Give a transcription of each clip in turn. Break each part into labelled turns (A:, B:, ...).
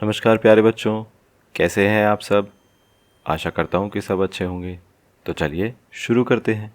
A: नमस्कार प्यारे बच्चों, कैसे हैं आप सब। आशा करता हूँ कि सब अच्छे होंगे। तो चलिए शुरू करते हैं।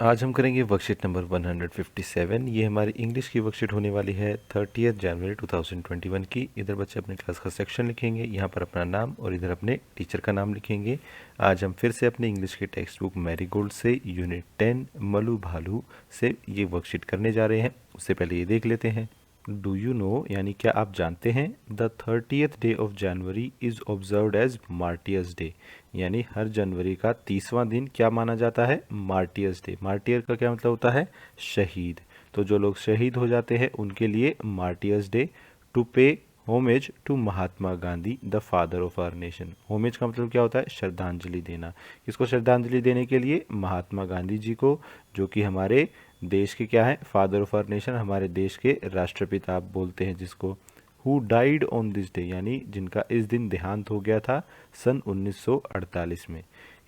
A: आज हम करेंगे वर्कशीट नंबर 157। ये हमारी इंग्लिश की वर्कशीट होने वाली है 30 जनवरी 2021 की। इधर बच्चे अपने क्लास का सेक्शन लिखेंगे, यहाँ पर अपना नाम और इधर अपने टीचर का नाम लिखेंगे। आज हम फिर से अपने इंग्लिश के टेक्स्ट बुक मैरीगोल्ड से यूनिट 10 मलू भालू से ये वर्कशीट करने जा रहे हैं। उससे पहले ये देख लेते हैं। डू यू नो यानी क्या आप जानते हैं, the 30th day of January is observed as martyrs day. यानी हर जनवरी का 30वां दिन क्या माना जाता है, मार्टियर्स डे। मार्टियर का क्या मतलब होता है, शहीद। तो जो लोग शहीद हो जाते हैं उनके लिए martyrs day. To pay homage to Mahatma Gandhi the father of our nation. Homage का मतलब क्या होता है, श्रद्धांजलि देना। किसको श्रद्धांजलि देने के लिए, महात्मा गांधी जी को, जो कि हमारे देश के क्या है, फादर ऑफ आवर नेशन, हमारे देश के राष्ट्रपिता आप बोलते हैं जिसको। Who died on this day यानी जिनका इस दिन देहांत हो गया था सन 1948 में।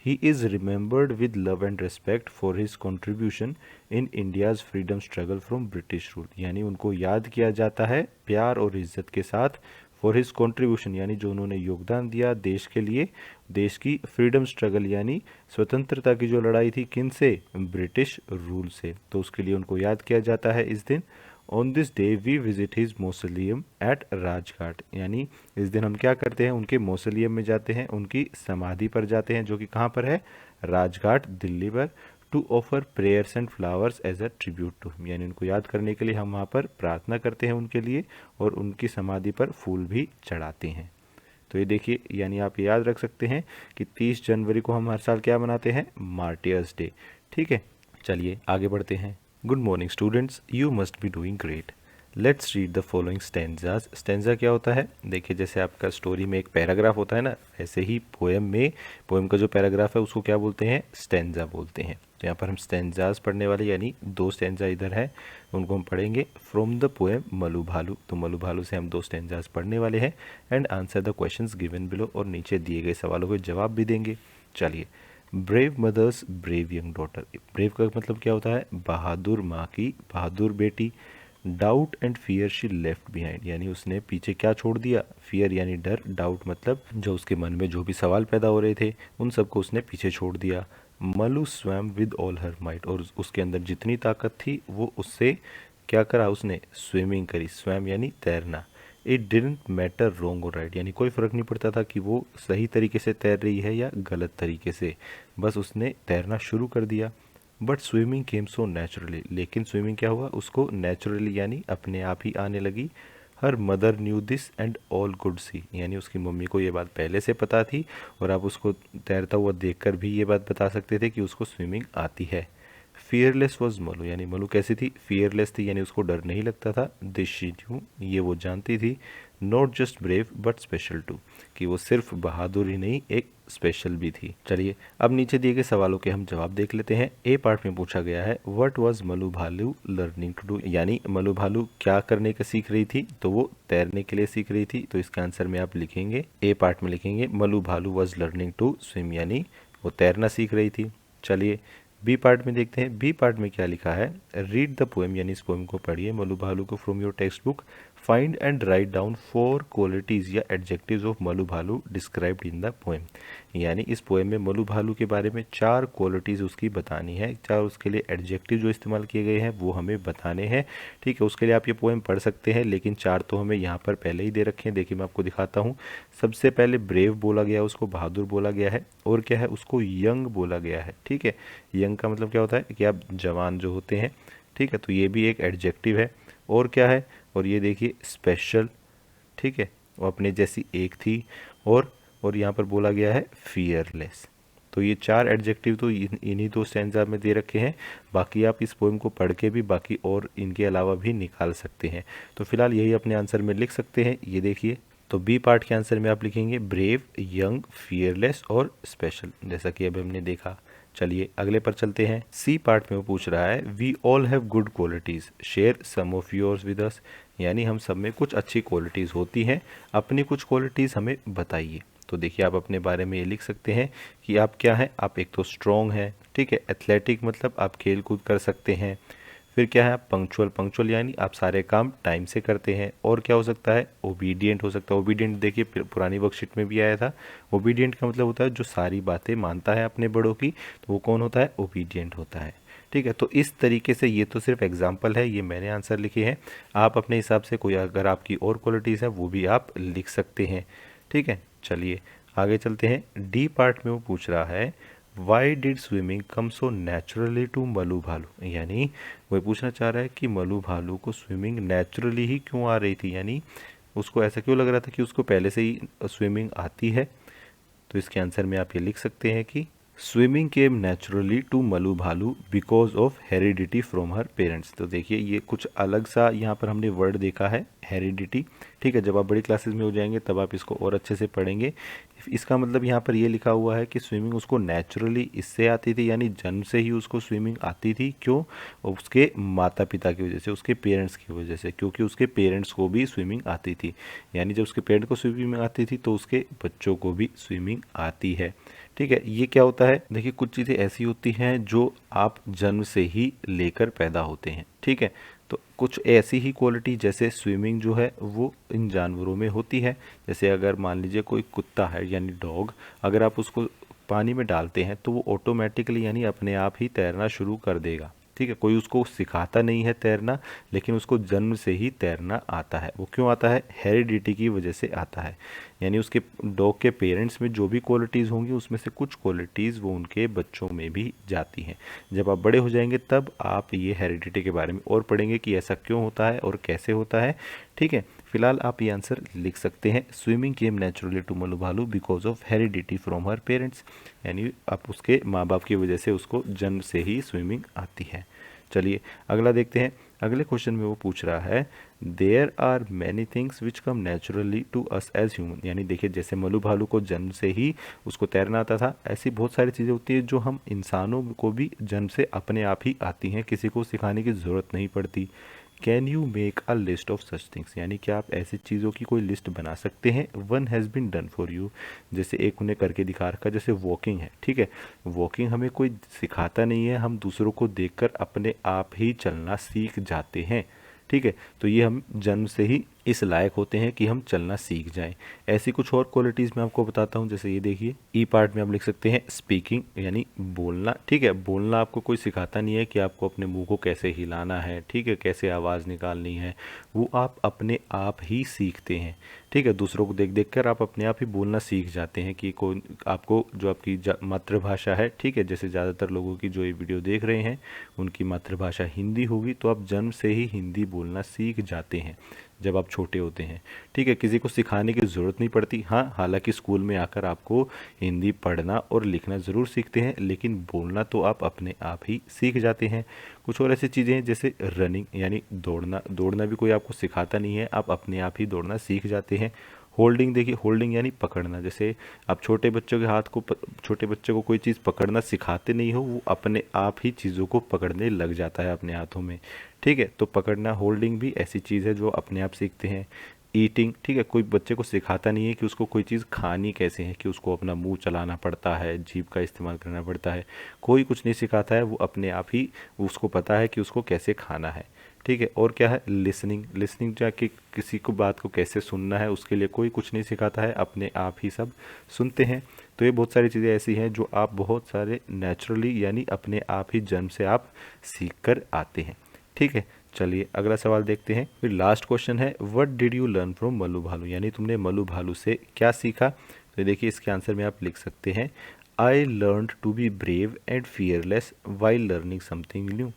A: He is remembered with love and respect for his contribution in India's freedom struggle from British rule. यानी उनको याद किया जाता है प्यार और इज्जत के साथ, फॉर हिज कंट्रीब्यूशन यानी जो उन्होंने योगदान दिया देश के लिए, देश की फ्रीडम स्ट्रगल यानी स्वतंत्रता की जो लड़ाई थी, किन से, ब्रिटिश रूल से। तो उसके लिए उनको याद किया जाता है इस दिन। On this day we visit his mausoleum at Rajghat. यानी इस दिन हम क्या करते हैं, उनके मौसोलियम में जाते हैं, उनकी समाधि पर जाते हैं, जो कि कहाँ पर है, राजघाट दिल्ली पर। To offer prayers and flowers as a tribute to him. यानी उनको याद करने के लिए हम वहाँ पर प्रार्थना करते हैं उनके लिए और उनकी समाधि पर फूल भी चढ़ाते हैं। तो ये देखिए, यानी आप याद रख सकते हैं कि 30 जनवरी को हम हर साल क्या मनाते हैं, मार्टियर्स डे। ठीक है, चलिए आगे बढ़ते हैं। Good morning students, you must be doing great. Let's read the following stanzas. Stanza क्या होता है, देखिए जैसे आपका स्टोरी में एक पैराग्राफ होता है ना, ऐसे ही पोएम में, पोएम का जो पैराग्राफ है उसको क्या बोलते हैं, स्टेंजा बोलते हैं। तो यहाँ पर हम स्टेंजाज पढ़ने वाले, यानी 2 स्टेंजा इधर है, उनको हम पढ़ेंगे फ्रॉम द पोएम मलू भालू। तो मलू भालू से हम 2 स्टेंजाज पढ़ने वाले हैं and answer the questions given below, और नीचे दिए गए सवालों के जवाब भी देंगे। चलिए। Brave mothers brave young daughter. Brave का मतलब क्या होता है, बहादुर माँ की बहादुर बेटी। Doubt and fear she left behind, यानी उसने पीछे क्या छोड़ दिया, फियर यानी डर, डाउट मतलब जो उसके मन में जो भी सवाल पैदा हो रहे थे उन सबको उसने पीछे छोड़ दिया। Malu swum with all her might, और उसके अंदर जितनी ताकत थी वो उससे क्या करा, उसने स्विमिंग करी। स्वैम यानी तैरना। इट डिडंट मैटर रॉन्ग और राइट, यानी कोई फ़र्क नहीं पड़ता था कि वो सही तरीके से तैर रही है या गलत तरीके से, बस उसने तैरना शुरू कर दिया। But swimming came so naturally, लेकिन स्विमिंग क्या हुआ, उसको नेचुरली यानी अपने आप ही आने लगी। Her mother knew this and all good see, यानी उसकी मम्मी को ये बात पहले से पता थी और आप उसको तैरता हुआ देखकर भी ये बात बता सकते थे कि उसको स्विमिंग आती है। फियरलेस वॉज मलू, यानी मलू कैसी थी, फियरलेस थी, यानी उसको डर नहीं लगता था। दिस शी न्यू, ये वो जानती थी। Not just brave but special too, कि वो सिर्फ बहादुर ही नहीं, एक स्पेशल भी थी। चलिए अब नीचे दिए गए सवालों के हम जवाब देख लेते हैं। ए पार्ट में पूछा गया है व्हाट वाज मलू भालू लर्निंग टू डू, यानी मलू भालू क्या करने का सीख रही थी, तो वो तैरने के लिए सीख रही थी। तो इसका आंसर में आप लिखेंगे, ए पार्ट में लिखेंगे मलू भालू वाज लर्निंग टू स्विम, यानी वो तैरना सीख रही थी। चलिए बी पार्ट में देखते हैं, बी पार्ट में क्या लिखा है। रीड द पोएम, यानी इस पोएम को पढ़िए मलू भालू को from your text book. Find and write down 4 qualities या एडजेक्टिव्स ऑफ मलू भालू डिस्क्राइब्ड इन द पोएम। यानी इस पोएम में मलू भालू के बारे में 4 क्वालिटीज़ उसकी बतानी है, 4 उसके लिए एडजेक्टिव जो इस्तेमाल किए गए हैं वो हमें बताने हैं। ठीक है, उसके लिए आप ये पोएम पढ़ सकते हैं, लेकिन 4 तो हमें यहाँ पर पहले ही दे रखे हैं। देखिए मैं आपको दिखाता हूँ। सबसे पहले ब्रेव बोला गया, उसको बहादुर बोला गया है, और क्या है, उसको यंग बोला गया है। ठीक है, यंग का मतलब क्या होता है कि आप जवान जो होते हैं। ठीक है, तो ये भी एक एडजेक्टिव है। और क्या है, और ये देखिए स्पेशल। ठीक है, वो अपने जैसी एक थी। और यहाँ पर बोला गया है फियरलेस। तो ये 4 एडजेक्टिव तो इन्हीं 2 स्टैंजा में दे रखे हैं। बाकी आप इस पोएम को पढ़ के भी बाकी और इनके अलावा भी निकाल सकते हैं। तो फिलहाल यही अपने आंसर में लिख सकते हैं। ये देखिए, तो बी पार्ट के आंसर में आप लिखेंगे ब्रेव, यंग, फियरलेस और स्पेशल, जैसा कि अभी हमने देखा। चलिए अगले पर चलते हैं। सी पार्ट में वो पूछ रहा है we all have good qualities, share some of yours with us. यानी हम सब में कुछ अच्छी क्वालिटीज़ होती हैं, अपनी कुछ क्वालिटीज़ हमें बताइए। तो देखिए आप अपने बारे में ये लिख सकते हैं कि आप क्या हैं, आप एक तो स्ट्रॉन्ग हैं, ठीक है। एथलेटिक मतलब आप खेल कूद कर सकते हैं। फिर क्या है, पंक्चुअल, पंक्चुअल यानी आप सारे काम टाइम से करते हैं। और क्या हो सकता है, ओबीडियंट हो सकता है। ओबीडियंट देखिए पुरानी वर्कशीट में भी आया था। ओबीडियंट का मतलब होता है जो सारी बातें मानता है अपने बड़ों की, तो वो कौन होता है, ओबीडियंट होता है। ठीक है, तो इस तरीके से ये तो सिर्फ एग्जाम्पल है, ये मैंने आंसर लिखे हैं। आप अपने हिसाब से कोई अगर आपकी और क्वालिटीज़ है वो भी आप लिख सकते हैं। ठीक है, चलिए आगे चलते हैं। डी पार्ट में वो पूछ रहा है why did swimming come so naturally to Malu Bhalu, यानी वो पूछना चाह रहा है कि मलू भालू को स्विमिंग नेचुरली ही क्यों आ रही थी, यानी उसको ऐसा क्यों लग रहा था कि उसको पहले से ही स्विमिंग आती है। तो इसके आंसर में आप ये लिख सकते हैं कि swimming came naturally to Malu भालू because of heredity from her parents. तो देखिए ये कुछ अलग सा यहाँ पर हमने वर्ड देखा है, हेरिडिटी। ठीक है, जब आप बड़ी क्लासेस में हो जाएंगे तब आप इसको और अच्छे से पढ़ेंगे। इसका मतलब यहाँ पर ये लिखा हुआ है कि स्विमिंग उसको नेचुरली इससे आती थी, यानी जन्म से ही उसको स्विमिंग आती थी। क्यों, उसके माता पिता की वजह से, उसके पेरेंट्स की वजह से, क्योंकि उसके पेरेंट्स को भी स्विमिंग आती थी। यानी जब उसके पेरेंट्स को स्विमिंग आती थी तो उसके बच्चों को भी स्विमिंग आती है। ठीक है, ये क्या होता है, देखिए कुछ चीज़ें ऐसी होती हैं जो आप जन्म से ही लेकर पैदा होते हैं। ठीक है, तो कुछ ऐसी ही क्वालिटी जैसे स्विमिंग जो है वो इन जानवरों में होती है। जैसे अगर मान लीजिए कोई कुत्ता है यानी डॉग, अगर आप उसको पानी में डालते हैं तो वो ऑटोमेटिकली यानी अपने आप ही तैरना शुरू कर देगा। ठीक है, कोई उसको सिखाता नहीं है तैरना, लेकिन उसको जन्म से ही तैरना आता है। वो क्यों आता है, हेरिडिटी की वजह से आता है। यानी उसके डॉग के पेरेंट्स में जो भी क्वालिटीज़ होंगी उसमें से कुछ क्वालिटीज़ वो उनके बच्चों में भी जाती हैं। जब आप बड़े हो जाएंगे तब आप ये हेरिडिटी के बारे में और पढ़ेंगे कि ऐसा क्यों होता है और कैसे होता है। ठीक है, फिलहाल आप ये आंसर लिख सकते हैं, swimming came naturally to Malu भालू because of heredity from her parents, यानी आप उसके माँ बाप की वजह से उसको जन्म से ही स्विमिंग आती है। चलिए अगला देखते हैं। अगले क्वेश्चन में वो पूछ रहा है there are many things which come naturally to us as human, यानी देखिए जैसे मलू भालू को जन्म से ही उसको तैरना आता था, ऐसी बहुत सारी चीज़ें होती है जो हम इंसानों को भी जन्म से अपने आप ही आती हैं, किसी को सिखाने की ज़रूरत नहीं पड़ती। Can you make a list of such things, यानी क्या आप ऐसी चीज़ों की कोई लिस्ट बना सकते हैं। One has been done for you, जैसे एक उन्हें करके दिखा रखा, जैसे वॉकिंग है। ठीक है, वॉकिंग हमें कोई सिखाता नहीं है, हम दूसरों को देखकर अपने आप ही चलना सीख जाते हैं। ठीक है, तो ये हम जन्म से ही इस लायक होते हैं कि हम चलना सीख जाएं। ऐसी कुछ और क्वालिटीज़ मैं आपको बताता हूँ, जैसे ये देखिए ई पार्ट में हम लिख सकते हैं स्पीकिंग, यानी बोलना। ठीक है, बोलना आपको कोई सिखाता नहीं है कि आपको अपने मुंह को कैसे हिलाना है, ठीक है, कैसे आवाज़ निकालनी है, वो आप अपने आप ही सीखते हैं। ठीक है, दूसरों को देख देख कर आप अपने आप ही बोलना सीख जाते हैं कि कोई आपको जो आपकी मातृभाषा है, ठीक है, जैसे ज़्यादातर लोगों की जो ये वीडियो देख रहे हैं उनकी मातृभाषा हिंदी होगी, तो आप जन्म से ही हिंदी बोलना सीख जाते हैं जब आप छोटे होते हैं। ठीक है, किसी को सिखाने की ज़रूरत नहीं पड़ती। हाँ, हालांकि स्कूल में आकर आपको हिंदी पढ़ना और लिखना ज़रूर सीखते हैं, लेकिन बोलना तो आप अपने आप ही सीख जाते हैं। कुछ और ऐसी चीज़ें हैं जैसे रनिंग, यानी दौड़ना, दौड़ना भी कोई आपको सिखाता नहीं है, आप अपने आप ही दौड़ना सीख जाते हैं। होल्डिंग, देखिए होल्डिंग यानी पकड़ना, जैसे आप छोटे बच्चों के हाथ को छोटे बच्चे को कोई चीज़ पकड़ना सिखाते नहीं हो, वो अपने आप ही चीज़ों को पकड़ने लग जाता है अपने हाथों में। ठीक है, तो पकड़ना, होल्डिंग भी ऐसी चीज़ है जो अपने आप सीखते हैं। ईटिंग, ठीक है, कोई बच्चे को सिखाता नहीं है कि उसको कोई चीज़ खानी कैसे है, कि उसको अपना मुंह चलाना पड़ता है, जीभ का इस्तेमाल करना पड़ता है, कोई कुछ नहीं सिखाता है, वो अपने आप ही उसको पता है कि उसको कैसे खाना है। ठीक है, और क्या है, लिसनिंग, लिसनिंग जाके किसी को बात को कैसे सुनना है उसके लिए कोई कुछ नहीं सिखाता है, अपने आप ही सब सुनते हैं। तो ये बहुत सारी चीज़ें ऐसी हैं जो आप बहुत सारे नेचुरली यानी अपने आप ही जन्म से आप सीख कर आते हैं। ठीक है, चलिए अगला सवाल देखते हैं। फिर लास्ट क्वेश्चन है what did you learn from Malu Bhalu, यानी तुमने मलू भालू से क्या सीखा। तो देखिए इसके आंसर में आप लिख सकते हैं I learn to be brave and fearless while learning something new,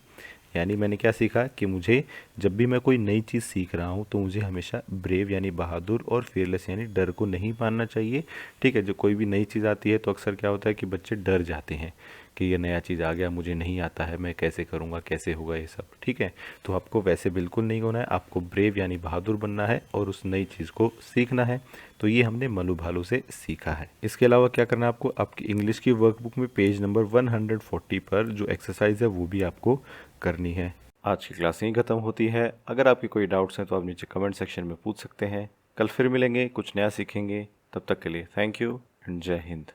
A: यानी मैंने क्या सीखा कि मुझे जब भी मैं कोई नई चीज़ सीख रहा हूँ तो मुझे हमेशा ब्रेव यानी बहादुर और फियरलेस यानी डर को नहीं मानना चाहिए। ठीक है, जो कोई भी नई चीज़ आती है तो अक्सर क्या होता है कि बच्चे डर जाते हैं कि ये नया चीज़ आ गया, मुझे नहीं आता है, मैं कैसे करूँगा, कैसे होगा ये सब। ठीक है, तो आपको वैसे बिल्कुल नहीं होना है, आपको ब्रेव यानी बहादुर बनना है और उस नई चीज़ को सीखना है। तो ये हमने मलू भालू से सीखा है। इसके अलावा क्या करना है आपको, आपकी इंग्लिश की वर्कबुक में पेज नंबर 140 पर जो एक्सरसाइज है वो भी आपको करनी है। आज की क्लास यहीं ख़त्म होती है। अगर आपके कोई डाउट्स हैं तो आप नीचे कमेंट सेक्शन में पूछ सकते हैं। कल फिर मिलेंगे, कुछ नया सीखेंगे। तब तक के लिए थैंक यू एंड जय हिंद।